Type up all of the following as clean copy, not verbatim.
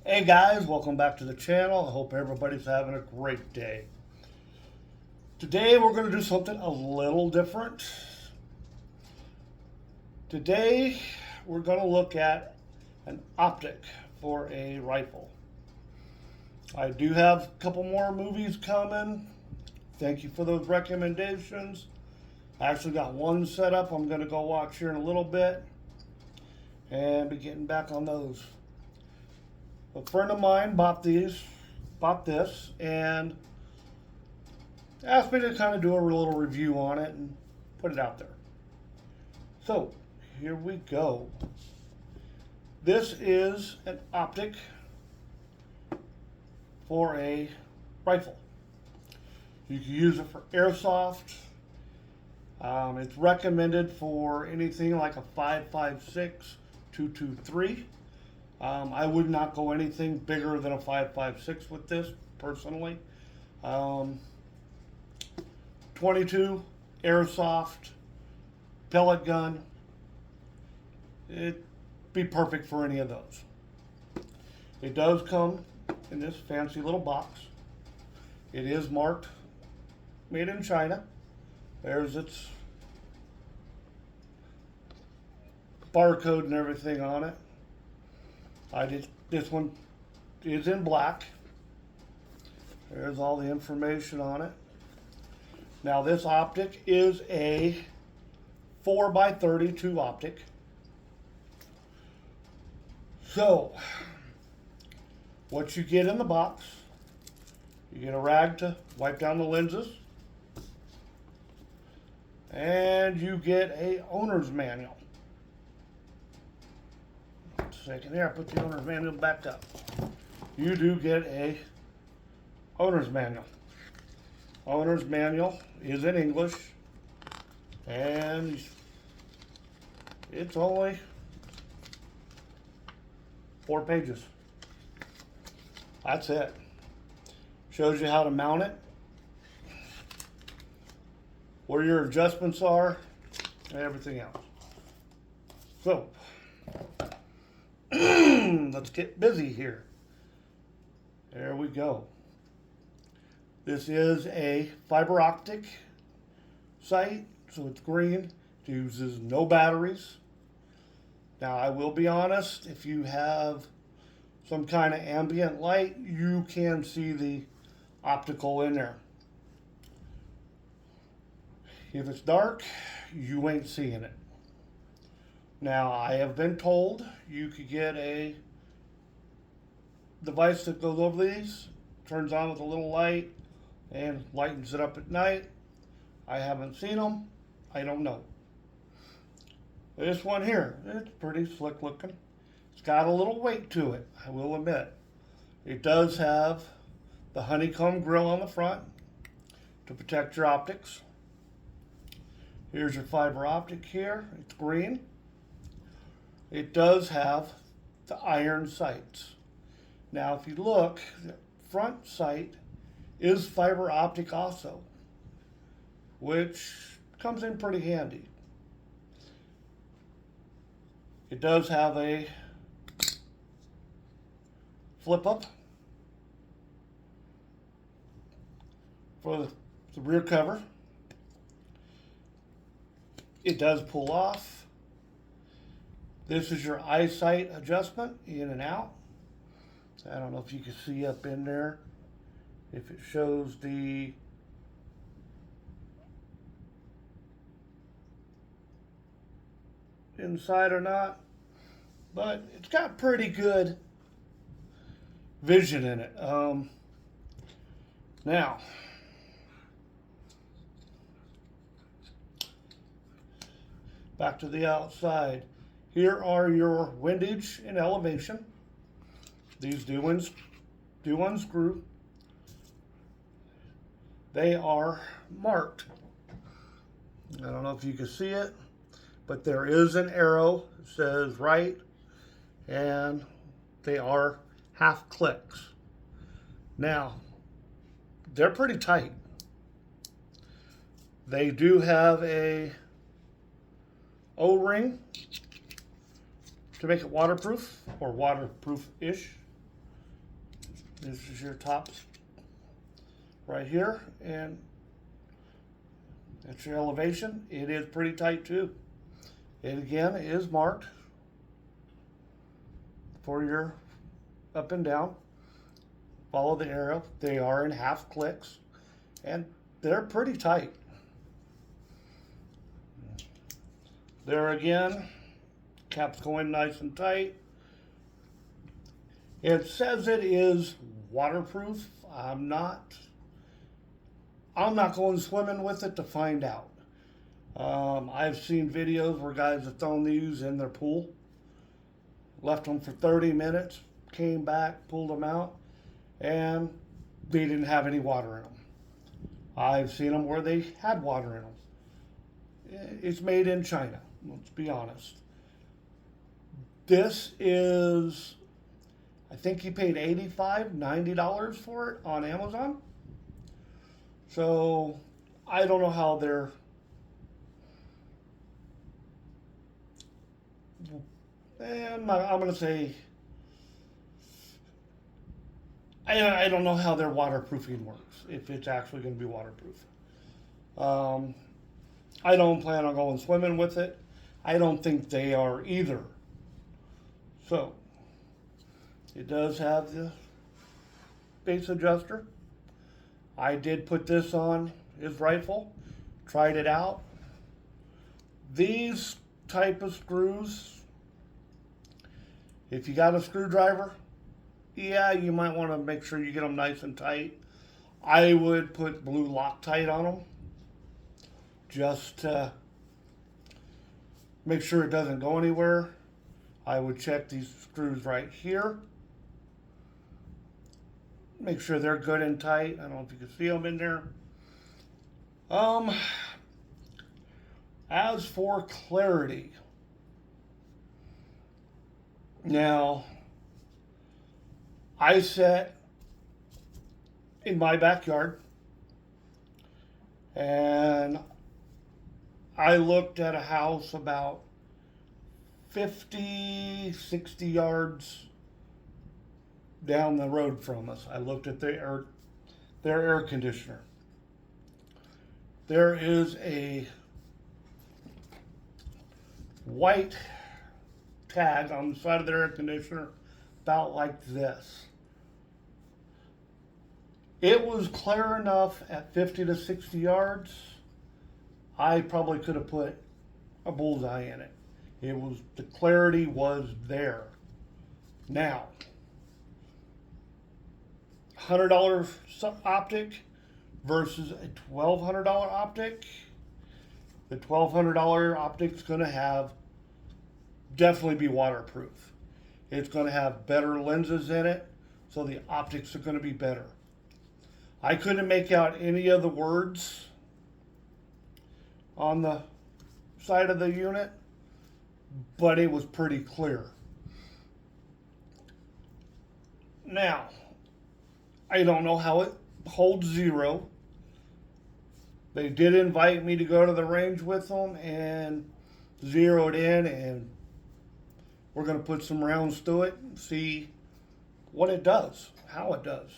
Hey guys, welcome back to the channel. I hope everybody's having a great day. Today we're going to do something a little different. Today we're going to look at an optic for a rifle. I do have a couple more movies coming. Thank you for those recommendations. I actually got one set up I'm going to go watch here in a little bit and be getting back on those. A friend of mine bought this, and asked me to kind of do a little review on it and put it out there. So, here we go. This is an optic for a rifle. You can use it for airsoft. It's recommended for anything like a 5.56, 223. I would not go anything bigger than a 5.56 with this, personally. 22, airsoft, pellet gun. It'd be perfect for any of those. It does come in this fancy little box. It is marked made in China. There's its barcode and everything on it. This one is in black. There's all the information on it. Now this optic is a 4x32 optic. So, what you get in the box, you get a rag to wipe down the lenses, and you get a owner's manual. Second there, put the owner's manual back up. You do get a owner's manual. Owner's manual is in English, and it's only 4 pages. That's it. Shows you how to mount it, where your adjustments are, and everything else. So, let's get busy here. There we go. This is a fiber optic sight, so it's green. It uses no batteries. Now, I will be honest, if you have some kind of ambient light, you can see the optical in there. If it's dark, you ain't seeing it. Now, I have been told you could get a device that goes over these, turns on with a little light, and lightens it up at night. I haven't seen them. I don't know. This one here, it's pretty slick looking. It's got a little weight to it, I will admit. It does have the honeycomb grill on the front to protect your optics. Here's your fiber optic here. It's green. It does have the iron sights. Now, if you look, the front sight is fiber optic also, which comes in pretty handy. It does have a flip up for the rear cover. It does pull off. This is your eyesight adjustment, in and out. I don't know if you can see up in there, if it shows the inside or not, but it's got pretty good vision in it. Now, back to the outside. Here are your windage and elevation. These do unscrew. They are marked. I don't know if you can see it, but there is an arrow that says right, and they are half clicks. Now, they're pretty tight. They do have a O-ring to make it waterproof, or waterproof-ish. This is your top right here, and that's your elevation. It is pretty tight too. It again is marked for your up and down. Follow the arrow. They are in half clicks, and they're pretty tight. There again, cap's going nice and tight. It says it is waterproof. I'm not going swimming with it to find out. I've seen videos where guys have thrown these in their pool, left them for 30 minutes, came back, pulled them out, and they didn't have any water in them. I've seen them where they had water in them. It's made in China, let's be honest. This is, I think he paid $85, $90 for it on Amazon. So I don't know how they're, and I'm going to say, I don't know how their waterproofing works, if it's actually going to be waterproof. I don't plan on going swimming with it. I don't think they are either. So, it does have the base adjuster. I did put this on his rifle, tried it out. These type of screws, if you got a screwdriver, yeah, you might want to make sure you get them nice and tight. I would put blue Loctite on them just to make sure it doesn't go anywhere. I would check these screws right here. Make sure they're good and tight. I don't know if you can see them in there. As for clarity, now I sat in my backyard and I looked at a house about 50, 60 yards down the road from us. I looked at their air conditioner. There is a white tag on the side of their air conditioner about like this. It was clear enough at 50 to 60 yards. I probably could have put a bullseye in it. The clarity was there. Now, $100 optic versus a $1,200 optic. The $1,200 optic's going to definitely be waterproof. It's going to have better lenses in it, so the optics are going to be better. I couldn't make out any of the words on the side of the unit, but it was pretty clear. Now, I don't know how it holds zero. They did invite me to go to the range with them and zero it in, and we're going to put some rounds to it and see what it does, how it does.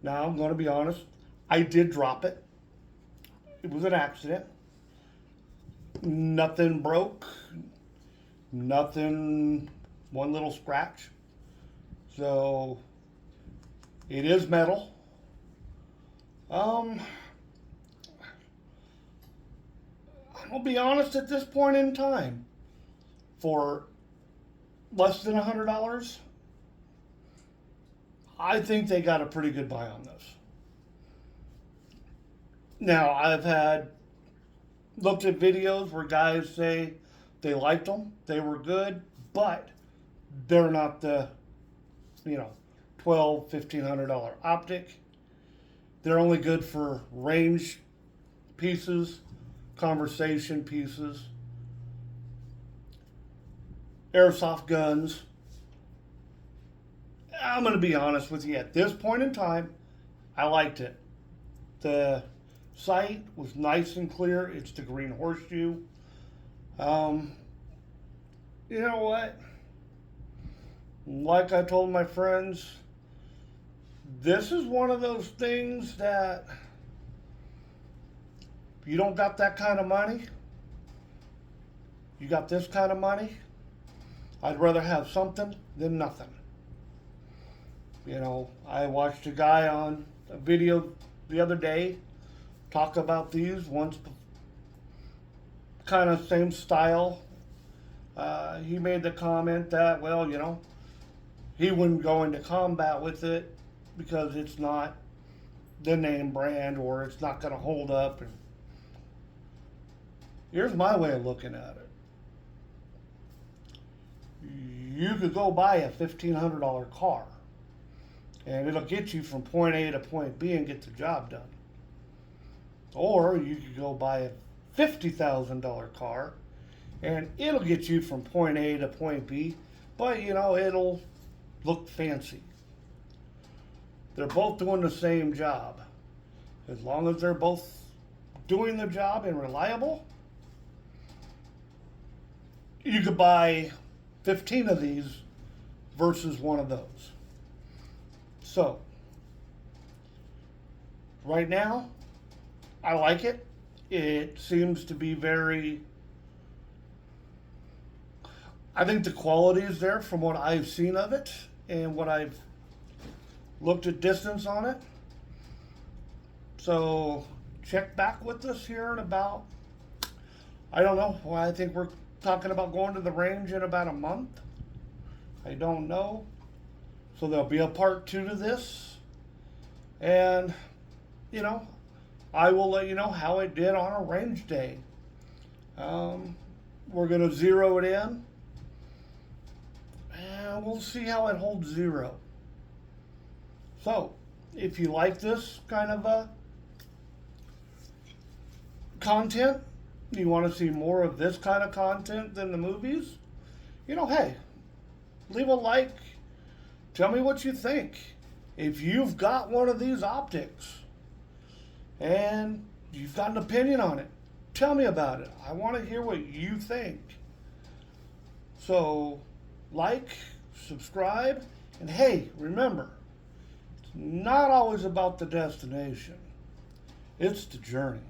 Now, I'm going to be honest, I did drop it. It was an accident. Nothing broke. Nothing, one little scratch. So, it is metal. I'll be honest, at this point in time, for less than $100, I think they got a pretty good buy on this. Now, I've looked at videos where guys say they liked them, they were good, but they're not the, $1,200, $1,500 optic. They're only good for range pieces, conversation pieces, airsoft guns. I'm going to be honest with you, at this point in time, I liked it. The sight was nice and clear. It's the Green Horseshoe. You know what? Like I told my friends, This is one of those things that if you don't got that kind of money, you got this kind of money, I'd rather have something than nothing. You know, I watched a guy on a video the other day talk about these once, kind of same style. He made the comment that, well, you know, he wouldn't go into combat with it because it's not the name brand or it's not going to hold up. And here's my way of looking at it. You could go buy a $1,500 car and it'll get you from point A to point B and get the job done. Or you could go buy a $50,000 car and it'll get you from point A to point B, but you know, it'll look fancy. They're both doing the same job. As long as they're both doing the job and reliable, you could buy 15 of these versus one of those. So, right now, I like it. It seems to be very, I think the quality is there from what I've seen of it and what I've looked at distance on it. So check back with us here in about, I don't know, well, I think we're talking about going to the range in about a month. I don't know. So there'll be a part 2 to this. And, you know, I will let you know how it did on a range day. We're going to zero it in. And we'll see how it holds zero. So, if you like this kind of content, you want to see more of this kind of content than the movies, you know, hey, leave a like. Tell me what you think. If you've got one of these optics and you've got an opinion on it, tell me about it. I want to hear what you think. So, like, subscribe, and hey, remember, it's not always about the destination. It's the journey.